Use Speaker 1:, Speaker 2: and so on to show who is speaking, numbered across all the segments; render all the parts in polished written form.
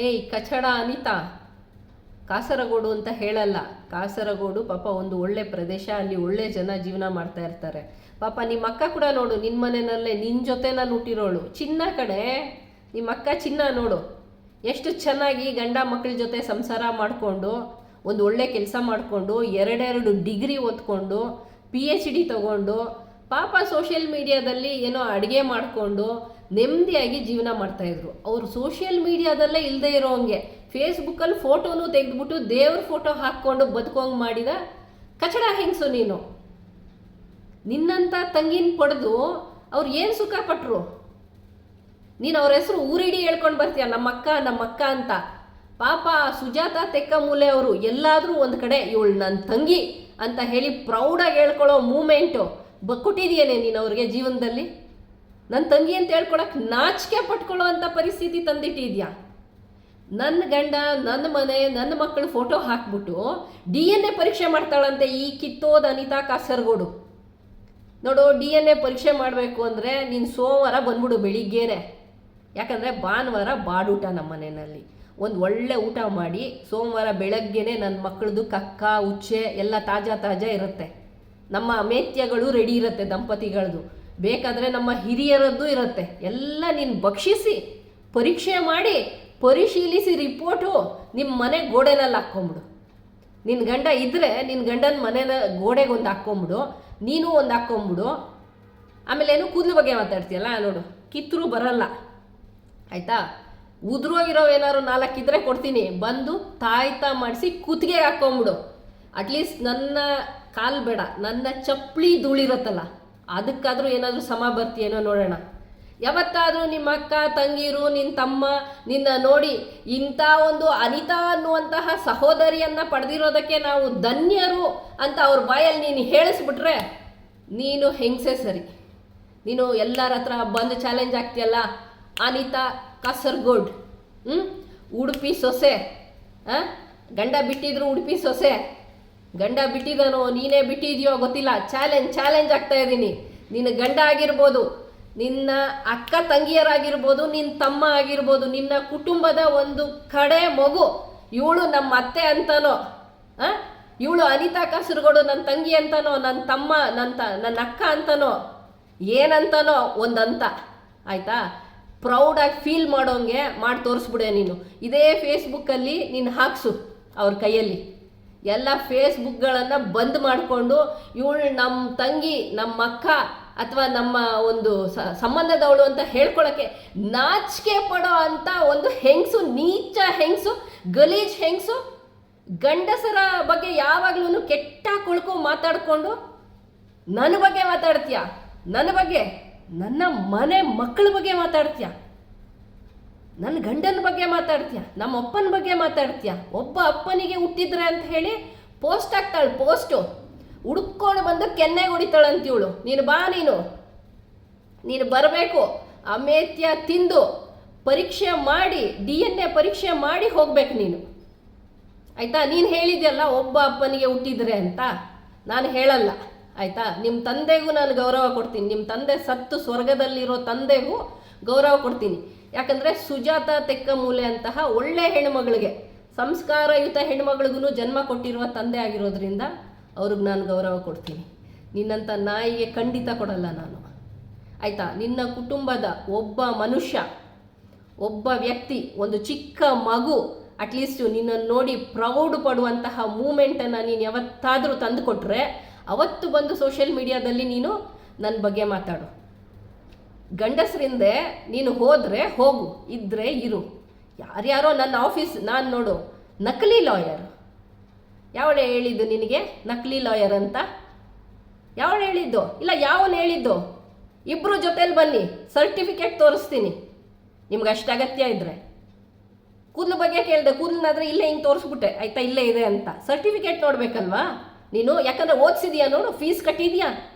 Speaker 1: ಏಯ್ ಕಚಡ ಅನಿತಾ, ಕಾಸರಗೋಡು ಅಂತ ಹೇಳಲ್ಲ. ಕಾಸರಗೋಡು ಪಾಪ ಒಂದು ಒಳ್ಳೆ ಪ್ರದೇಶ, ಅಲ್ಲಿ ಒಳ್ಳೆ ಜನ ಜೀವನ ಮಾಡ್ತಾ ಇರ್ತಾರೆ. ಪಾಪ ನಿಮ್ಮ ಅಕ್ಕ ಕೂಡ ನೋಡು, ನಿನ್ನ ಮನೆಯಲ್ಲೇ ನಿನ್ನ ಜೊತೆನಲ್ಲಿ ಹುಟ್ಟಿರೋಳು ಚಿನ್ನ ಕಡೆ. ನಿಮ್ಮ ಅಕ್ಕ ಚಿನ್ನ ನೋಡು, ಎಷ್ಟು ಚೆನ್ನಾಗಿ ಗಂಡ ಮಕ್ಕಳ ಜೊತೆ ಸಂಸಾರ ಮಾಡಿಕೊಂಡು ಒಂದು ಒಳ್ಳೆ ಕೆಲಸ ಮಾಡಿಕೊಂಡು 2 ಡಿಗ್ರಿ ಓದ್ಕೊಂಡು PhD ತಗೊಂಡು ಪಾಪ ಸೋಷಿಯಲ್ ಮೀಡಿಯಾದಲ್ಲಿ ಏನೋ ಅಡುಗೆ ಮಾಡಿಕೊಂಡು ನೆಮ್ಮದಿಯಾಗಿ ಜೀವನ ಮಾಡ್ತಾಯಿದ್ರು. ಅವರು ಸೋಷಿಯಲ್ ಮೀಡಿಯಾದಲ್ಲೇ ಇಲ್ಲದೆ ಇರೋಂಗೆ ಫೇಸ್ಬುಕ್ಕಲ್ಲಿ ಫೋಟೋನು ತೆಗೆದ್ಬಿಟ್ಟು ದೇವ್ರ ಫೋಟೋ ಹಾಕ್ಕೊಂಡು ಬದುಕೋಂಗೆ ಮಾಡಿದ ಕಚಡ ಹೆಂಗಸು ನೀನು. ನಿನ್ನಂಥ ತಂಗಿನ ಪಡೆದು ಅವ್ರು ಏನು ಸುಖ ಪಟ್ಟರು? ನೀನು ಅವ್ರ ಹೆಸರು ಊರಿಡಿ ಹೇಳ್ಕೊಂಡು ಬರ್ತೀಯ, ನಮ್ಮಕ್ಕ ಅಂತ. ಪಾಪ ಸುಜಾತ ತೆಕ್ಕಮೂಲೆ ಅವರು ಎಲ್ಲಾದರೂ ಒಂದು ಕಡೆ ಇವಳು ನನ್ನ ತಂಗಿ ಅಂತ ಹೇಳಿ ಪ್ರೌಡಾಗಿ ಹೇಳ್ಕೊಳ್ಳೋ ಮೂಮೆಂಟು ಕೊಟ್ಟಿದೆಯೇನೆ ನೀನು ಅವ್ರಿಗೆ ಜೀವನದಲ್ಲಿ? ನನ್ನ ತಂಗಿ ಅಂತ ಹೇಳ್ಕೊಳಕ್ಕೆ ನಾಚಿಕೆ ಪಟ್ಕೊಳ್ಳೋ ಅಂಥ ಪರಿಸ್ಥಿತಿ ತಂದಿಟ್ಟಿದ್ಯಾ? ನನ್ನ ಗಂಡ, ನನ್ನ ಮನೆ, ನನ್ನ ಮಕ್ಕಳು ಫೋಟೋ ಹಾಕ್ಬಿಟ್ಟು DNA ಪರೀಕ್ಷೆ ಮಾಡ್ತಾಳಂತೆ ಈ ಕಿತ್ತೋದ ಅನಿತಾ ಕಾಸರಗೋಡು. ನೋಡು, DNA ಪರೀಕ್ಷೆ ಮಾಡಬೇಕು ಅಂದರೆ ನೀನು ಸೋಮವಾರ ಬಂದ್ಬಿಡು ಬೆಳಿಗ್ಗೆನೆ. ಯಾಕಂದರೆ ಭಾನುವಾರ ಬಾಡೂಟ ನಮ್ಮ ಮನೆಯಲ್ಲಿ ಒಂದು ಒಳ್ಳೆ ಊಟ ಮಾಡಿ ಸೋಮವಾರ ಬೆಳಗ್ಗೆನೆ ನನ್ನ ಮಕ್ಕಳದು ಕಕ್ಕ ಉಚ್ಚೆ ಎಲ್ಲ ತಾಜಾ ಇರುತ್ತೆ. ನಮ್ಮ ಅಮೇತ್ಯಗಳು ರೆಡಿ ಇರುತ್ತೆ, ದಂಪತಿಗಳದು. ಬೇಕಾದರೆ ನಮ್ಮ ಹಿರಿಯರದ್ದು ಇರುತ್ತೆ. ಎಲ್ಲ ನೀನು ಭಕ್ಷಿಸಿ ಪರೀಕ್ಷೆ ಮಾಡಿ ಪರಿಶೀಲಿಸಿ ರಿಪೋರ್ಟು ನಿಮ್ಮ ಮನೆ ಗೋಡೆನಲ್ಲಿ ಹಾಕ್ಕೊಂಬಿಡು. ನಿನ್ನ ಗಂಡ ಇದ್ದರೆ ನಿನ್ನ ಗಂಡನ ಮನೆನ ಗೋಡೆಗೆ ಒಂದು ಹಾಕ್ಕೊಂಬಿಡು, ನೀನು ಒಂದು ಹಾಕ್ಕೊಂಬಿಡು. ಆಮೇಲೆ ಏನು ಕೂದಲು ಬಗ್ಗೆ ಮಾತಾಡ್ತೀಯಲ್ಲ, ನೋಡು ಕಿತ್ತರೂ ಬರಲ್ಲ ಆಯಿತಾ? ಉದುರೋಗಿರೋ ಏನಾದ್ರು 4 ಇದ್ರೆ ಕೊಡ್ತೀನಿ, ಬಂದು ತಾಯ್ತಾ ಮಾಡಿಸಿ ಕುತ್ತಿಗೆ ಹಾಕ್ಕೊಂಬಿಡು. ಅಟ್ಲೀಸ್ಟ್ ನನ್ನ ಕಾಲು ಬೇಡ, ನನ್ನ ಚಪ್ಪಲಿ ಧೂಳಿರುತ್ತಲ್ಲ ಅದಕ್ಕಾದರೂ ಏನಾದರೂ ಸಮ ಬರ್ತೀಯೇನೋ ನೋಡೋಣ. ಯಾವತ್ತಾದರೂ ನಿಮ್ಮ ಅಕ್ಕ ತಂಗೀರು, ನಿನ್ನ ತಮ್ಮ ನಿನ್ನ ನೋಡಿ ಇಂಥ ಒಂದು ಅನಿತಾ ಅನ್ನುವಂತಹ ಸಹೋದರಿಯನ್ನು ಪಡೆದಿರೋದಕ್ಕೆ ನಾವು ಧನ್ಯರು ಅಂತ ಅವ್ರ ಬಾಯಲ್ಲಿ ನೀನು ಹೇಳಿಸ್ಬಿಟ್ರೆ ನೀನು ಹೆಂಗಸೇ ಸರಿ. ನೀನು ಎಲ್ಲರ ಹತ್ರ ಬಂದು ಚಾಲೆಂಜ್ ಆಗ್ತೀಯಲ್ಲ, ಅನಿತಾ ಕಾಸರಗೋಡು, ಉಡುಪಿ ಸೊಸೆ, ಗಂಡ ಬಿಟ್ಟಿದ್ರು ಉಡುಪಿ ಸೊಸೆ, ಗಂಡ ಬಿಟ್ಟಿದ್ದಾನೋ ನೀನೇ ಬಿಟ್ಟಿದೆಯೋ ಗೊತ್ತಿಲ್ಲ, ಚಾಲೆಂಜ್ ಆಗ್ತಾ ಇದ್ದೀನಿ. ನಿನ್ನ ಗಂಡ ಆಗಿರ್ಬೋದು, ನಿನ್ನ ಅಕ್ಕ ತಂಗಿಯರಾಗಿರ್ಬೋದು, ನಿನ್ನ ತಮ್ಮ ಆಗಿರ್ಬೋದು, ನಿನ್ನ ಕುಟುಂಬದ ಒಂದು ಕಡೆ ಮಗು, ಇವಳು ನಮ್ಮ ಅತ್ತೆ ಅಂತನೋ, ಇವಳು ಅನಿತಾ ಕಾಸರಗೋಡು ನನ್ನ ತಂಗಿ ಅಂತನೋ, ನನ್ನ ತಮ್ಮ ನನ್ನ ಅಕ್ಕ ಅಂತನೋ, ಏನಂತನೋ ಒಂದಂತ ಆಯಿತಾ? ಪ್ರೌಡಾಗಿ ಫೀಲ್ ಮಾಡೋಂಗೆ ಮಾಡಿ ತೋರಿಸ್ಬಿಡೆ ನೀನು. ಇದೇ ಫೇಸ್ಬುಕ್ಕಲ್ಲಿ ನೀನು ಹಾಕ್ಸು ಅವ್ರ ಕೈಯಲ್ಲಿ. ಎಲ್ಲ ಫೇಸ್ಬುಕ್ಗಳನ್ನು ಬಂದ್ ಮಾಡಿಕೊಂಡು ಇವಳು ನಮ್ಮ ತಂಗಿ, ನಮ್ಮ ಅಕ್ಕ ಅಥವಾ ನಮ್ಮ ಒಂದು ಸಂಬಂಧದವಳು ಅಂತ ಹೇಳ್ಕೊಳಕ್ಕೆ ನಾಚಿಕೆ ಪಡೋ ಅಂಥ ಒಂದು ಹೆಂಗಸು, ನೀಚ ಹೆಂಗಸು, ಗಲೀಜ್ ಹೆಂಗಸು. ಗಂಡಸರ ಬಗ್ಗೆ ಯಾವಾಗ್ಲೂ ಕೆಟ್ಟ ಕೊಳ್ಕೊ ಮಾತಾಡ್ಕೊಂಡು ನನ್ನ ಬಗ್ಗೆ ಮಾತಾಡ್ತೀಯ, ನನ್ನ ಬಗ್ಗೆ, ನನ್ನ ಮನೆ ಮಕ್ಕಳ ಬಗ್ಗೆ ಮಾತಾಡ್ತೀಯ, ನನ್ನ ಗಂಡನ ಬಗ್ಗೆ ಮಾತಾಡ್ತೀಯ, ನಮ್ಮ ಅಪ್ಪನ ಬಗ್ಗೆ ಮಾತಾಡ್ತೀಯ. ಒಬ್ಬ ಅಪ್ಪನಿಗೆ ಹುಟ್ಟಿದ್ರೆ ಅಂತ ಹೇಳಿ ಪೋಸ್ಟ್ ಹಾಕ್ತಾಳೆ, ಪೋಸ್ಟು ಹುಡುಕೊಂಡು ಬಂದು ಕೆನ್ನೆಗೆ ಹೊಡಿತಾಳಂತೀವಳು. ನೀನು ಬಾ, ನೀನು ಬರಬೇಕು, ಅಮೇತ್ಯ ತಿಂದು ಪರೀಕ್ಷೆ ಮಾಡಿ DNA ಪರೀಕ್ಷೆ ಮಾಡಿ ಹೋಗ್ಬೇಕು ನೀನು ಆಯಿತಾ? ನೀನು ಹೇಳಿದ್ಯಲ್ಲ ಒಬ್ಬ ಅಪ್ಪನಿಗೆ ಹುಟ್ಟಿದ್ರೆ ಅಂತ, ನಾನು ಹೇಳಲ್ಲ ಆಯಿತಾ? ನಿಮ್ಮ ತಂದೆಗೂ ನಾನು ಗೌರವ ಕೊಡ್ತೀನಿ. ನಿಮ್ಮ ತಂದೆ ಸತ್ತು ಸ್ವರ್ಗದಲ್ಲಿರೋ ತಂದೆಗೂ ಗೌರವ ಕೊಡ್ತೀನಿ. ಯಾಕಂದರೆ ಸುಜಾತ ತೆಕ್ಕಮೂಲೆ ಅಂತಹ ಒಳ್ಳೆ ಹೆಣ್ಮಗಳಿಗೆ, ಸಂಸ್ಕಾರಯುತ ಹೆಣ್ಮಗಳಿಗೂ ಜನ್ಮ ಕೊಟ್ಟಿರುವ ತಂದೆ ಆಗಿರೋದ್ರಿಂದ ಅವ್ರಿಗೆ ನಾನು ಗೌರವ ಕೊಡ್ತೀನಿ. ನಿನ್ನಂಥ ನಾಯಿಗೆ ಖಂಡಿತ ಕೊಡಲ್ಲ ನಾನು ಆಯಿತಾ? ನಿನ್ನ ಕುಟುಂಬದ ಒಬ್ಬ ಮನುಷ್ಯ, ಒಬ್ಬ ವ್ಯಕ್ತಿ, ಒಂದು ಚಿಕ್ಕ ಮಗು ಅಟ್ಲೀಸ್ಟು ನಿನ್ನನ್ನು ನೋಡಿ ಪ್ರೌಡ್ ಪಡುವಂತಹ ಮೂಮೆಂಟನ್ನು ನೀನು ಯಾವತ್ತಾದರೂ ತಂದು ಕೊಟ್ಟರೆ ಅವತ್ತು ಬಂದು ಸೋಷಿಯಲ್ ಮೀಡಿಯಾದಲ್ಲಿ ನೀನು ನನ್ನ ಬಗ್ಗೆ ಮಾತಾಡು. ಗಂಡಸರಿಂದೆ ನೀನು ಹೋದರೆ ಹೋಗು, ಇದ್ದರೆ ಇರು. ಯಾರ್ಯಾರೋ ನನ್ನ ಆಫೀಸ್, ನಾನು ನೋಡು ನಕಲಿ ಲಾಯರ್. ಯಾವಳು ಹೇಳಿದ್ದು ನಿನಗೆ ನಕಲಿ ಲಾಯರ್ ಅಂತ? ಯಾವಳು ಹೇಳಿದ್ದು? ಇಲ್ಲ, ಯಾವನು ಹೇಳಿದ್ದು? ಇಬ್ಬರು ಜೊತೇಲಿ ಬನ್ನಿ, ಸರ್ಟಿಫಿಕೇಟ್ ತೋರಿಸ್ತೀನಿ ನಿಮ್ಗೆ ಅಷ್ಟು ಅಗತ್ಯ ಇದ್ದರೆ. ಕೂದಲು ಬಗ್ಗೆ ಕೇಳಿದೆ, ಕೂದಲನ್ನಾದರೆ ಇಲ್ಲೇ ಹಿಂಗೆ ತೋರಿಸ್ಬಿಟ್ಟೆ ಆಯಿತಾ, ಇಲ್ಲೇ ಇದೆ ಅಂತ. ಸರ್ಟಿಫಿಕೇಟ್ ನೋಡಬೇಕಲ್ವಾ ನೀನು? ಯಾಕಂದರೆ ಓದಿಸಿದ್ಯಾ ನೋಡು, ಫೀಸ್ ಕಟ್ಟಿದ್ಯಾ.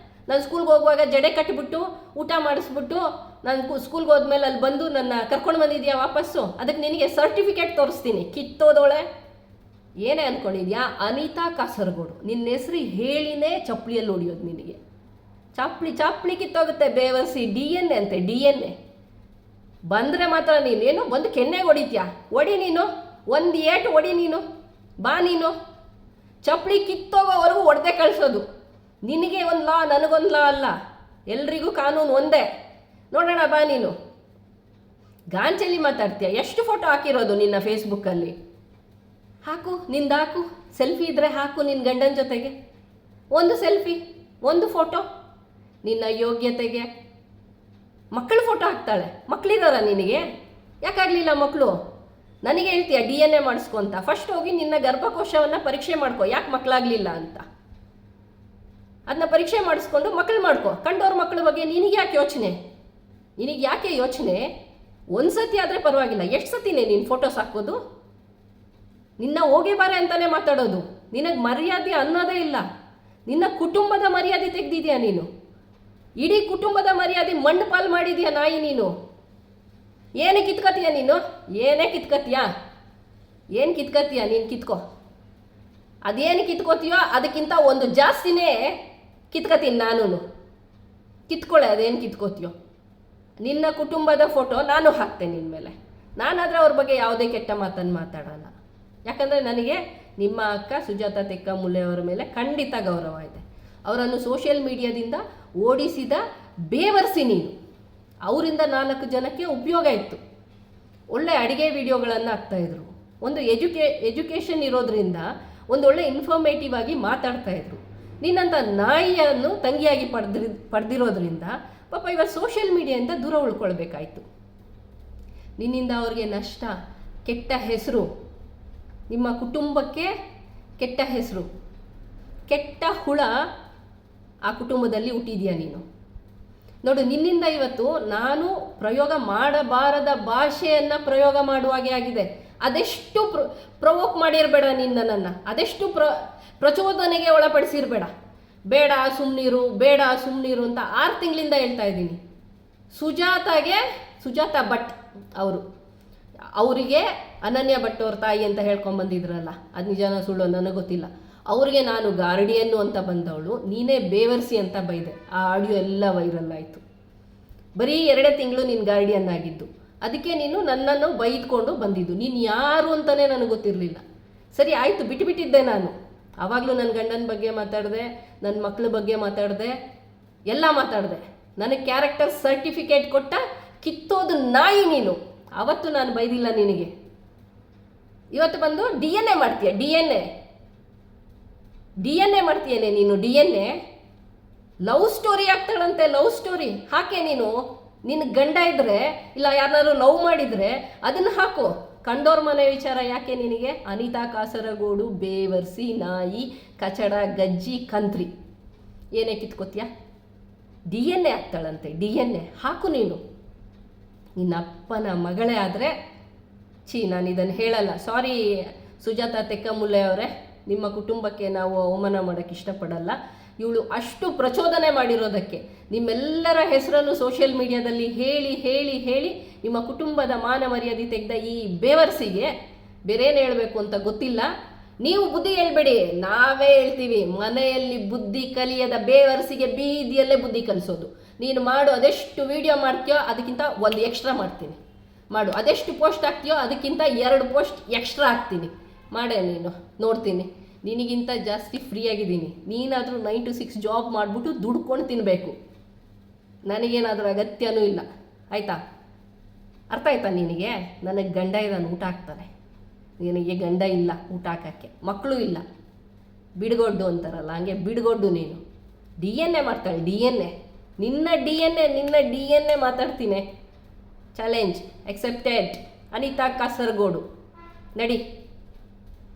Speaker 1: ನಾನು ಸ್ಕೂಲ್ಗೆ ಹೋಗುವಾಗ ಜಡೆ ಕಟ್ಟಿಬಿಟ್ಟು ಊಟ ಮಾಡಿಸ್ಬಿಟ್ಟು ನಾನು ಸ್ಕೂಲ್ಗೆ ಹೋದ್ಮೇಲೆ ಅಲ್ಲಿ ಬಂದು ನನ್ನ ಕರ್ಕೊಂಡು ಬಂದಿದ್ಯಾ ವಾಪಸ್ಸು, ಅದಕ್ಕೆ ನಿನಗೆ ಸರ್ಟಿಫಿಕೇಟ್ ತೋರಿಸ್ತೀನಿ. ಕಿತ್ತೋದೋಳೆ ಏನೇ ಅಂದ್ಕೊಂಡಿದ್ಯಾ? ಅನಿತಾ ಕಾಸರಗೋಡು. ನಿನ್ನ ಹೆಸರು ಹೇಳಿನೇ ಚಪ್ಪಲಿಯಲ್ಲಿ ಹೊಡಿಯೋದು ನಿನಗೆ. ಚಾಪ್ಲಿ ಕಿತ್ತೋಗುತ್ತೆ ಬೇವರ್ಸಿ. DNA ಅಂತೆ, DNA. ಬಂದರೆ ಮಾತ್ರ ನೀನೇನು ಬಂದು ಕೆನ್ನೆಗೆ ಹೊಡಿತೀಯ? ಹೊಡಿ ನೀನು, ಒಂದು ಏಟು ಹೊಡಿ ನೀನು, ಬಾ ನೀನು. ಚಪ್ಪಲಿ ಕಿತ್ತೋಗೋವರೆಗೂ ಹೊಡೆದೇ ಕಳಿಸೋದು. ನಿನಗೆ ಒಂದು ಲಾ, ನನಗೊಂದು ಲಾ ಅಲ್ಲ, ಎಲ್ರಿಗೂ ಕಾನೂನು ಒಂದೇ. ನೋಡೋಣ ಬಾ ನೀನು. ಗಾಂಚಲಿ ಮಾತಾಡ್ತೀಯ. ಎಷ್ಟು ಫೋಟೋ ಹಾಕಿರೋದು ನಿನ್ನ ಫೇಸ್ಬುಕ್ಕಲ್ಲಿ? ಹಾಕು, ನಿಂದು ಹಾಕು. ಸೆಲ್ಫಿ ಇದ್ದರೆ ಹಾಕು ನಿನ್ನ ಗಂಡನ ಜೊತೆಗೆ. ಒಂದು ಸೆಲ್ಫಿ, ಒಂದು ಫೋಟೋ ನಿನ್ನ ಯೋಗ್ಯತೆಗೆ. ಮಕ್ಕಳು ಫೋಟೋ ಹಾಕ್ತಾಳೆ. ಮಕ್ಕಳಿದಾರ ನಿನಗೆ? ಯಾಕಾಗಲಿಲ್ಲ ಮಕ್ಕಳು? ನನಗೆ ಹೇಳ್ತೀಯ DNA ಮಾಡಿಸ್ಕೊ ಅಂತ. ಫಸ್ಟ್ ಹೋಗಿ ನಿನ್ನ ಗರ್ಭಕೋಶವನ್ನು ಪರೀಕ್ಷೆ ಮಾಡ್ಕೊ, ಯಾಕೆ ಮಕ್ಕಳಾಗಲಿಲ್ಲ ಅಂತ. ಅದನ್ನ ಪರೀಕ್ಷೆ ಮಾಡಿಸ್ಕೊಂಡು ಮಕ್ಕಳು ಮಾಡ್ಕೊ. ಕಂಡವ್ರ ಮಕ್ಕಳ ಬಗ್ಗೆ ನಿನಗೆ ಯಾಕೆ ಯೋಚನೆ? ನಿನಗೆ ಯಾಕೆ ಯೋಚನೆ? ಒಂದು ಸತಿ ಆದರೆ ಪರವಾಗಿಲ್ಲ, ಎಷ್ಟು ಸತಿನೇ ನೀನು ಫೋಟೋಸ್ ಹಾಕೋದು? ನಿನ್ನ ಹೋಗಿ ಬಾರೆ ಅಂತಲೇ ಮಾತಾಡೋದು. ನಿನಗೆ ಮರ್ಯಾದೆ ಅನ್ನೋದೇ ಇಲ್ಲ. ನಿನ್ನ ಕುಟುಂಬದ ಮರ್ಯಾದೆ ತೆಗೆದಿದ್ಯಾ ನೀನು. ಇಡೀ ಕುಟುಂಬದ ಮರ್ಯಾದೆ ಮಣ್ಣು ಪಾಲು ಮಾಡಿದ್ಯಾ ನಾಯಿ ನೀನು. ಏನೇ ಕಿತ್ಕತೀಯ ನೀನು? ಏನೇ ಕಿತ್ಕತೀಯ? ಏನು ಕಿತ್ಕತೀಯ ನೀನು? ಕಿತ್ಕೋ. ಅದೇನು ಕಿತ್ಕೋತೀಯೋ ಅದಕ್ಕಿಂತ ಒಂದು ಜಾಸ್ತಿನೇ ಕಿತ್ಕತೀನಿ ನಾನು. ಕಿತ್ಕೊಳ್ಳೆ, ಅದೇನು ಕಿತ್ಕೋತೀಯೋ. ನಿನ್ನ ಕುಟುಂಬದ ಫೋಟೋ ನಾನು ಹಾಕ್ತೇನೆ ನಿನ್ನ ಮೇಲೆ. ನಾನಾದರೆ ಅವ್ರ ಬಗ್ಗೆ ಯಾವುದೇ ಕೆಟ್ಟ ಮಾತನ್ನು ಮಾತಾಡೋಲ್ಲ. ಯಾಕಂದರೆ ನನಗೆ ನಿಮ್ಮ ಅಕ್ಕ ಸುಜಾತ ತೆಕ್ಕಮುಲ್ಲೆ ಅವರ ಮೇಲೆ ಖಂಡಿತ ಗೌರವ ಇದೆ. ಅವರನ್ನು ಸೋಷಿಯಲ್ ಮೀಡಿಯಾದಿಂದ ಓಡಿಸಿದ ಬೇವರ್ಸಿ ನೀನು. ಅವರಿಂದ 4 ಜನಕ್ಕೆ ಉಪಯೋಗ ಇತ್ತು. ಒಳ್ಳೆ ಅಡುಗೆ ವಿಡಿಯೋಗಳನ್ನು ಹಾಕ್ತಾಯಿದ್ರು. ಒಂದು ಎಜುಕೇಷನ್ ಇರೋದ್ರಿಂದ ಒಂದು ಒಳ್ಳೆ ಇನ್ಫಾರ್ಮೇಟಿವ್ ಆಗಿ ಮಾತಾಡ್ತಾಯಿದ್ರು. ನಿನ್ನಂಥ ನಾಯಿಯನ್ನು ತಂಗಿಯಾಗಿ ಪಡೆದಿರೋದ್ರಿಂದ ಪಾಪ ಇವಾಗ ಸೋಷಿಯಲ್ ಮೀಡಿಯಾದಿಂದ ದೂರ ಉಳ್ಕೊಳ್ಬೇಕಾಯ್ತು. ನಿನ್ನಿಂದ ಅವ್ರಿಗೆ ನಷ್ಟ, ಕೆಟ್ಟ ಹೆಸರು, ನಿಮ್ಮ ಕುಟುಂಬಕ್ಕೆ ಕೆಟ್ಟ ಹೆಸರು, ಕೆಟ್ಟ ಹುಳ ಆ ಕುಟುಂಬದಲ್ಲಿ ಹುಟ್ಟಿದ್ಯಾ ನೀನು. ನೋಡು, ನಿನ್ನಿಂದ ಇವತ್ತು ನಾನು ಪ್ರಯೋಗ ಮಾಡಬಾರದ ಭಾಷೆಯನ್ನು ಪ್ರಯೋಗ ಮಾಡುವಾಗೆ ಆಗಿದೆ. ಅದೆಷ್ಟು ಪ್ರವೋಕ್ ಮಾಡಿರಬೇಡ ನಿನ್ನನ್ನು, ಅದೆಷ್ಟು ಪ್ರಚೋದನೆಗೆ ಒಳಪಡಿಸಿರಬೇಡ. ಬೇಡ ಸುಮ್ಮನಿರು, ಬೇಡ ಸುಮ್ಮನಿರು ಅಂತ 6 ತಿಂಗಳಿಂದ ಹೇಳ್ತಾ ಇದ್ದೀನಿ. ಸುಜಾತ ಭಟ್ ಅವರಿಗೆ ಅನನ್ಯ ಭಟ್ ಅವ್ರ ತಾಯಿ ಅಂತ ಹೇಳ್ಕೊಂಬಂದಿದ್ರಲ್ಲ, ಅದು ನಿಜಾನ ಸುಳ್ಳು ನನಗೆ ಗೊತ್ತಿಲ್ಲ. ಅವ್ರಿಗೆ ನಾನು ಗಾರ್ಡಿಯನ್ನು ಅಂತ ಬಂದವಳು, ನೀನೇ ಬೇವರ್ಸಿ ಅಂತ ಬೈದೆ. ಆ ಆಡಿಯೋ ಎಲ್ಲ ವೈರಲ್ ಆಯಿತು. ಬರೀ 2 ತಿಂಗಳು ನೀನು ಗಾರ್ಡಿಯನ್ ಆಗಿದ್ದು. ಅದಕ್ಕೆ ನೀನು ನನ್ನನ್ನು ಬೈದ್ಕೊಂಡು ಬಂದಿದ್ದು. ನೀನು ಯಾರು ಅಂತಲೇ ನನಗೆ ಗೊತ್ತಿರಲಿಲ್ಲ. ಸರಿ ಆಯಿತು, ಬಿಟ್ಟುಬಿಟ್ಟಿದ್ದೆ ನಾನು. ಆವಾಗಲೂ ನನ್ನ ಗಂಡನ ಬಗ್ಗೆ ಮಾತಾಡಿದೆ, ನನ್ನ ಮಕ್ಕಳ ಬಗ್ಗೆ ಮಾತಾಡಿದೆ, ಎಲ್ಲ ಮಾತಾಡಿದೆ. ನನಗೆ ಕ್ಯಾರೆಕ್ಟರ್ ಸರ್ಟಿಫಿಕೇಟ್ ಕೊಟ್ಟ ಕಿತ್ತೋದು ನಾಯಿ ನೀನು. ಆವತ್ತು ನಾನು ಬೈದಿಲ್ಲ ನಿನಗೆ. ಇವತ್ತು ಬಂದು DNA ಮಾಡ್ತೀಯ. DNA ಮಾಡ್ತೀಯನೇ ನೀನು. DNA ಲವ್ ಸ್ಟೋರಿ ಆಗ್ತಾಳಂತೆ. ಲವ್ ಸ್ಟೋರಿ ಹಾಕೆ ನೀನು. ನಿನ್ನ ಗಂಡ ಇದ್ದರೆ ಇಲ್ಲ ಯಾರನ್ನಾರು ಲವ್ ಮಾಡಿದರೆ ಅದನ್ನು ಹಾಕು. ಕಂಡೋರ್ ಮನೆ ವಿಚಾರ ಯಾಕೆ ನಿನಗೆ? ಅನಿತಾ ಕಾಸರಗೋಡು ಬೇವರ್ಸಿ ನಾಯಿ ಕಚಡ ಗಜ್ಜಿ ಕಂತ್ರಿ. ಏನೇ ಕಿತ್ಕೋತೀಯ? DNA ಆಗ್ತಾಳಂತೆ. DNA ಹಾಕು ನೀನು. ನಿನ್ನ ಅಪ್ಪನ ಮಗಳೇ ಆದರೆ ನಾನು ಇದನ್ನು ಹೇಳಲ್ಲ. ಸಾರಿ ಸುಜಾತ ತೆಕ್ಕಮುಲ್ಲೆ ಅವರೇ, ನಿಮ್ಮ ಕುಟುಂಬಕ್ಕೆ ನಾವು ಅವಮಾನ ಮಾಡೋಕ್ಕೆ ಇಷ್ಟಪಡಲ್ಲ. ಇವಳು ಅಷ್ಟು ಪ್ರಚೋದನೆ ಮಾಡಿರೋದಕ್ಕೆ, ನಿಮ್ಮೆಲ್ಲರ ಹೆಸರನ್ನು ಸೋಷಿಯಲ್ ಮೀಡಿಯಾದಲ್ಲಿ ಹೇಳಿ ಹೇಳಿ ಹೇಳಿ ನಿಮ್ಮ ಕುಟುಂಬದ ಮಾನ ಮರ್ಯಾದೆ ತೆಗೆದ ಈ ಬೇವರ್ಸಿಗೆ ಬೇರೇನು ಹೇಳಬೇಕು ಅಂತ ಗೊತ್ತಿಲ್ಲ. ನೀವು ಬುದ್ಧಿ ಹೇಳ್ಬೇಡಿ, ನಾವೇ ಹೇಳ್ತೀವಿ. ಮನೆಯಲ್ಲಿ ಬುದ್ಧಿ ಕಲಿಯದ ಬೇವರ್ಸಿಗೆ ಬೀದಿಯಲ್ಲೇ ಬುದ್ಧಿ ಕಲಿಸೋದು. ನೀನು ಮಾಡು, ಅದೆಷ್ಟು ವಿಡಿಯೋ ಮಾಡ್ತೀಯೋ ಅದಕ್ಕಿಂತ ಒಂದು ಎಕ್ಸ್ಟ್ರಾ ಮಾಡ್ತೀನಿ. ಮಾಡು, ಅದೆಷ್ಟು ಪೋಸ್ಟ್ ಹಾಕ್ತೀಯೋ ಅದಕ್ಕಿಂತ 2 ಪೋಸ್ಟ್ ಎಕ್ಸ್ಟ್ರಾ ಹಾಕ್ತೀನಿ. ಮಾಡೇ ನೀನು, ನೋಡ್ತೀನಿ. ನಿನಗಿಂತ ಜಾಸ್ತಿ ಫ್ರೀ ಆಗಿದ್ದೀನಿ. ನೀನಾದರೂ 9 to 6 ಜಾಬ್ ಮಾಡಿಬಿಟ್ಟು ದುಡ್ಕೊಂಡು ತಿನ್ನಬೇಕು. ನನಗೇನಾದರೂ ಅಗತ್ಯನೂ ಇಲ್ಲ, ಆಯಿತಾ? ಅರ್ಥ ಆಯ್ತಾ ನಿನಗೆ? ನನಗೆ ಗಂಡ ಇದ್ದಾನೆ, ಊಟ ಹಾಕ್ತಾನೆ. ನಿನಗೆ ಗಂಡ ಇಲ್ಲ ಊಟ ಹಾಕೋಕ್ಕೆ, ಮಕ್ಕಳು ಇಲ್ಲ. ಬಿಡ್ಗೊಡ್ಡು ಅಂತಾರಲ್ಲ, ಹಂಗೆ ಬಿಡ್ಗೊಡ್ಡು ನೀನು. DNA ಮಾಡ್ತಾಳೆ. ನಿನ್ನ DNA ಮಾತಾಡ್ತೀನಿ. Challenge accepted. ಅನಿತಾ ಕಾಸರಗೋಡು, ನಡಿ.